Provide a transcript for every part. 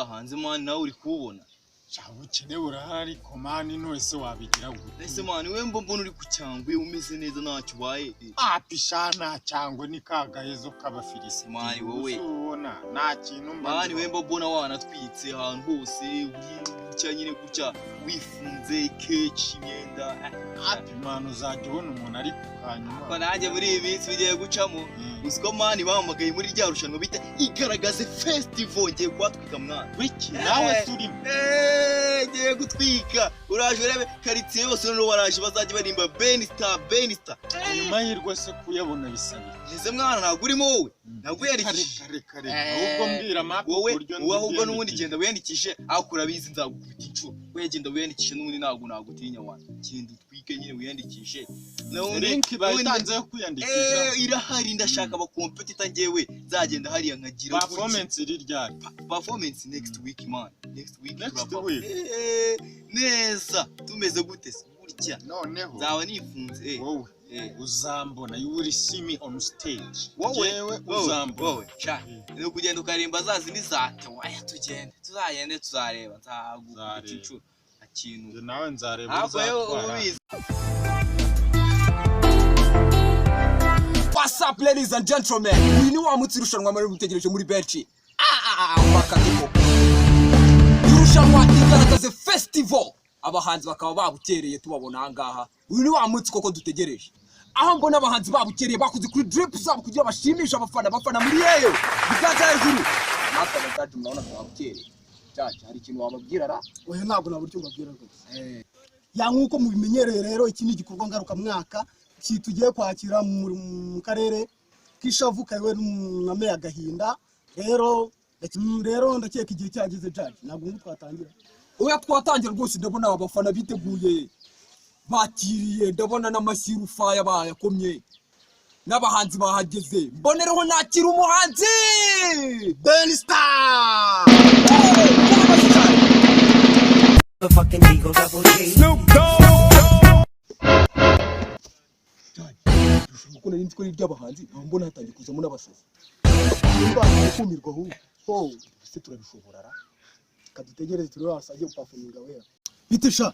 hanze man nawe uri kubona cyabukene urahari komani nose wabigira gute ese man we mbona uri ku cyangwe umeze neza ntacyo baye pishana cyangwa ni kagahezo kabafirisi man wowe ubona nta kintu man we mbona wanatwitse ahantu hose gucya nyine gucya wifunze keci imyenda man uzajya ubona umuntu ari kukanyuma banajye muri ibi minsi bigiye gucamo uziko man bamagaye muri rya rushanwa bita igaragaze festival ngiye kwatwika mwana wiki nawe turi ngiye gutwika uraje urebe karitsiye yose no baraje bazajye barimba Benistar nyuma y'irwa se kuyabona bisabi ese mwana ntabwo urimo wowe ntabwo yari kare ahubwo mbwira map buryo ahubwo n'ubundi genda wiyandikishe akura bizi nzagukubita incu we genda wiyandikishe n'ubundi ntabwo nagutinya wana kindi twike nyine wiyandikishe link bayitanze yo kwiyandikisha irahari ndashaka aba competitor ngewe zagenda hariya nkagira performance iri ryari performance next week man next week neza tumeze gute burya noneho zawe nifunze wowe uzambona you will see me on stage wowe uzambona wowe cha no kugenda ukarimba zazi nizate waya tugende tuzayende tuzareba nzagukubita incu akintu nawe nzareba uzatwara. What's up ladies and gentlemen, uyu ni wa mutsi rushanwa muri mutegereje muri benchi wakatiko irushanwa igaragaze festival abahanzi bakaba babukereye tubabona hangaha. Uyu ni wa mutsi koko dutegereje aho mbona abahanzi babukereye bakuze kuri drip zabo kugira bashimisha abafana muri yeyo bikaza hejuru natwe abataje murabona babukereye cyane hari ikintu wababwira ra oya ntabwo naburyo mbabwira rwose ya nkuko mubimenyereye rero iki ni igikorwa ngaruka mwaka tugiye kwakira mu karere kishavu kaiwe na meya Gahinda rero ndakeka igihe cyageze jaji ntabwo twatangira oya twatangira rwose ndabona abafana biteguye bakiriye ndabona n'amasiru faya bayakomye n'abahanzi bahageze mbonereho nakira umuhanzi Benistar the fucking Eagle Double G Snoop Dogg Kuna nitiko ry'abahanzi mbona hatangiye kuzamo n'abasazi nimba kumirwa hu se turabishobora ra kadutegereze turi wasajye performinga wera bitesha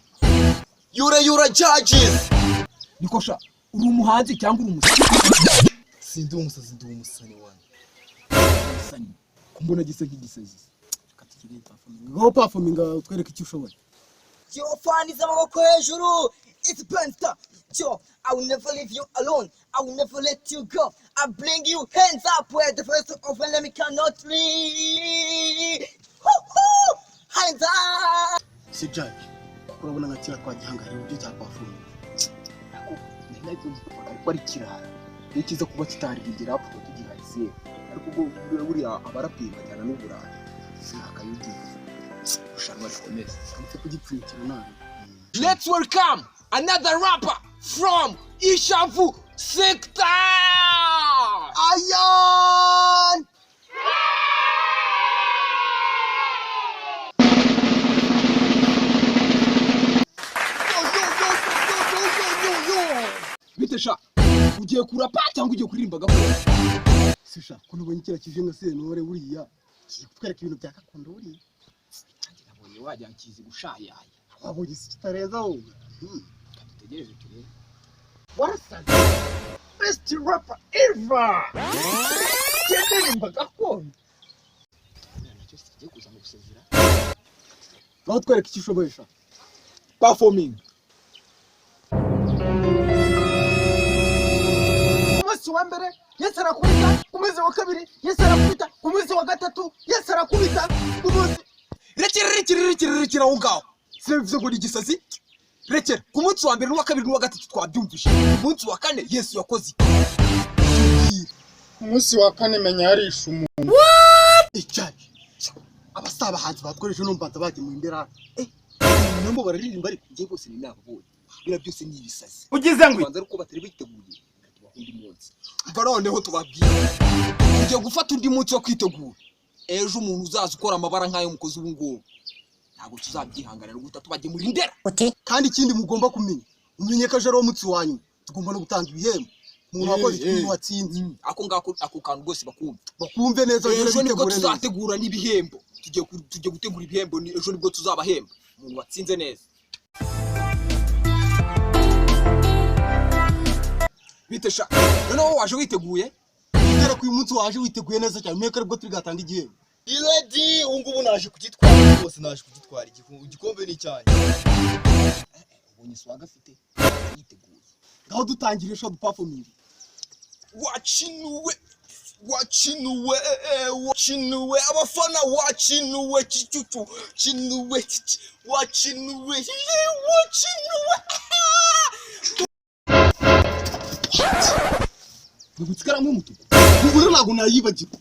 yura judges niko sha uri umuhanzi cyangwa uri umusazi sindi umusazi ndi umusani wana musani kumbona gise nk'igisazi katukiri performinga go performinga utwereke icyo ushoboye yo fani z'amaboko hejuru it's Benistar. Yo, I will never leave you alone. I will never let you go. I bring you hands up where the first of enemy cannot reach. Hands up. si jaji urabona nkakira twagihangara ibyo cya performinga ariko ari kirara ni cyiza kuba kitarigira hapo tugiharize ariko ubwo buri abaraperi bajyana n'uburara sinakayugize ushanwa rikomeza kamutse kugipfunikira nabi. Let's welcome another rapper from Ishavu sector. Ayan! Bitesha ugiye kurapa cyangwa ugiye kuririmba gapo Sisha kuno ubonye kira kije nka sentore buriya kutwereka ibintu bya gakondo buriya nabonye wajya kizi gushayaya wabonye kitareza wowe dutegereje turebe warasaze best rapper ever kendirimba gakondo nacyo kigiye kuza mu gusezera aho twereka icyo ushoboyesha performing umunsi wa mbere Yesu arakubita umwezi wa kabiri Yesu arakubita umwezi wa gatatu Yesu arakubita umunsi rekera aho ngaho bivuze ngo ni igisazi rekera ku munsi wa mbere n'uwa kabiri n'uwa gatatu twabyumvise umunsi wa kane Yesu yakoze umunsi wa kane menya yarisha umuntu icaje abasaba hanze batkoresha no mbanza baje mu imbera nabo bararirimba ariko ngiye bose ni nababonye bira byose ni ibisazi ugize ngo banza ariko batari biteguye undi munsi noneho tubabwira ugiye gufata undi munsi wo kwitegura ejo umuntu uzaza ukora amabara nk'ayo mukozi ubu ngubu ntabwo tuzabyihanganira guta tubajye muri ndera kandi ikindi mugomba kumenya umenye ko jero mutsi wanyu tugomba no gutanga ibihembo umuntu wakoze ikintu watsinze ako kantu rwose bakumve neza ejo nibwo tuzategura n'ibihembo tujye gutegura ibihembo ejo nibwo tuzabahemba umuntu watsinze neza bitesha noneho waje witeguye nizera ko uyu munsi waje witeguye neza cyane meka aribwo turi gatanga igihembo Ready ngubu naje kugitwara rwose naje kugitwara igikombe ni cyane ubonye swaga afite yiteguye ngaho dutangire sho performing wachinuwe abafana wachinuwe chichuchu chinuwe wachinuwe Nugutsikara mu mutuku nguru nago nayibagirwa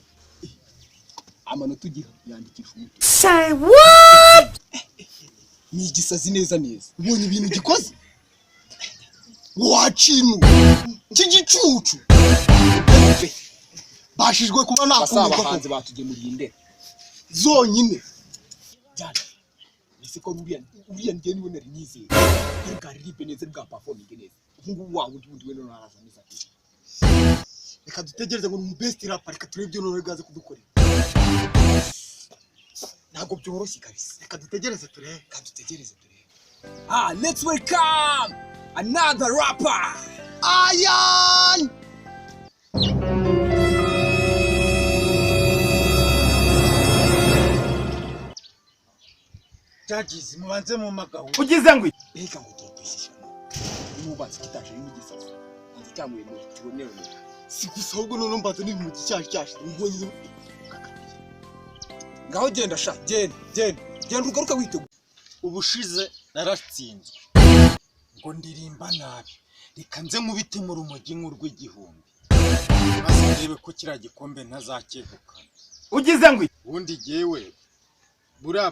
amanota ugira yandikisha umutuku Say what? ni igisazi neza ubonye ibintu gikoze wachinu cy'igicucu bashijwe kuba nakumva abahanzi batugemuriye indera zonyine cyane ese ko uriya ndiye niwe nari nizeye ariko ribe neza bwa performing neza ngubu wawe undi we none araza neza reka dutegereze ngo mu best rapper reka turebe ibyo none gaze kudukorera ntago byoroshye kabisa reka dutegereze turebe let's welcome another rapper Ayan Judges mubanze mu magaho Ugize ngo reka ngo tukwishishana n'ubatse kitaje n'igisazi nzi cyamuye mu kironero si gusa ahubwo none mbaze ni mu cyashe ubonye ngaho genda sha genda ugaruka witeguye ubushize naratsinzwe ngo ndirimba nabi reka nze nkubite mu rumogi nk'urw'igihumbi maze ndebe ko kiriya gikombe ntazakegukana ugize ngo ubundi jyewe buriya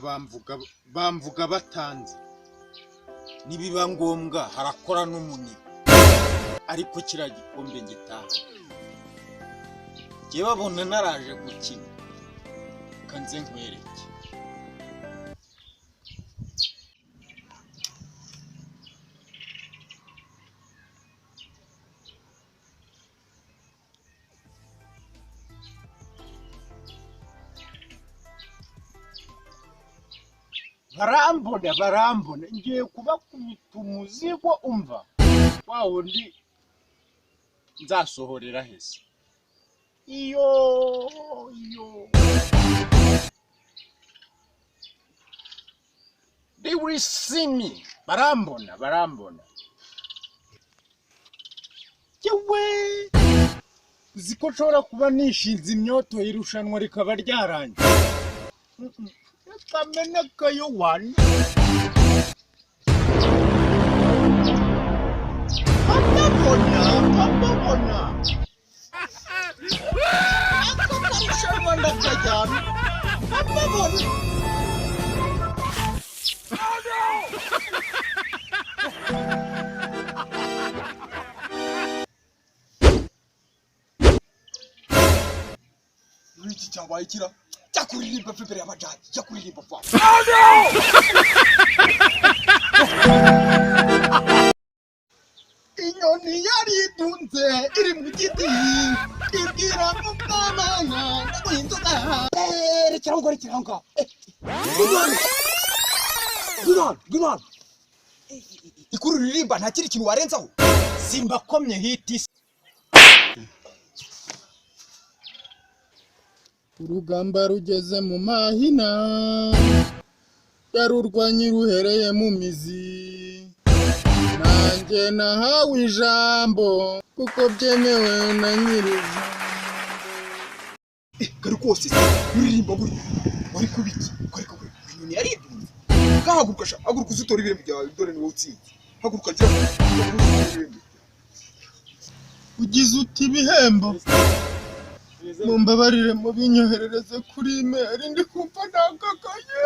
bamvuga batanze nibiba ngombwa harakora n'umuniro ariko kiriya gikombe ngitaha jye babona naraje gukina kanze nkwereke barambona ngiye kubakubita umuzigo umva wa wundi nzasohorera hese iyo they will see me barambona yewe uziko nshobora kuba nishinze imyoto y'irushanwa rikaba ryarangiye kamenekayo one Papa akarushanwa ndakajyana Papa iki cyabaye kira cyakuririmba pepere y'abajaji cyakuririmba kwa inyoni yari idunze iri mu giti ibwira mumana ndaguhinduka rekeraho Gwiman ikuru ririmba nta kiri kintu warenzaho simbakomye hiti urugamba rugeze mu mahina yarurwanye ruhereye mu mizi nanjye nahawe ijambo kuko byemewe na nyir'ijambo kari kose ririmba buri wari kubiki kari inyoni yari idunze haguruka uzitora ibirembo byawe dore ni wowe utsinze haguruka gira ugize uti ibihembo mumbabarire mu binyoherereze kuri email ndi kumva ndakakaye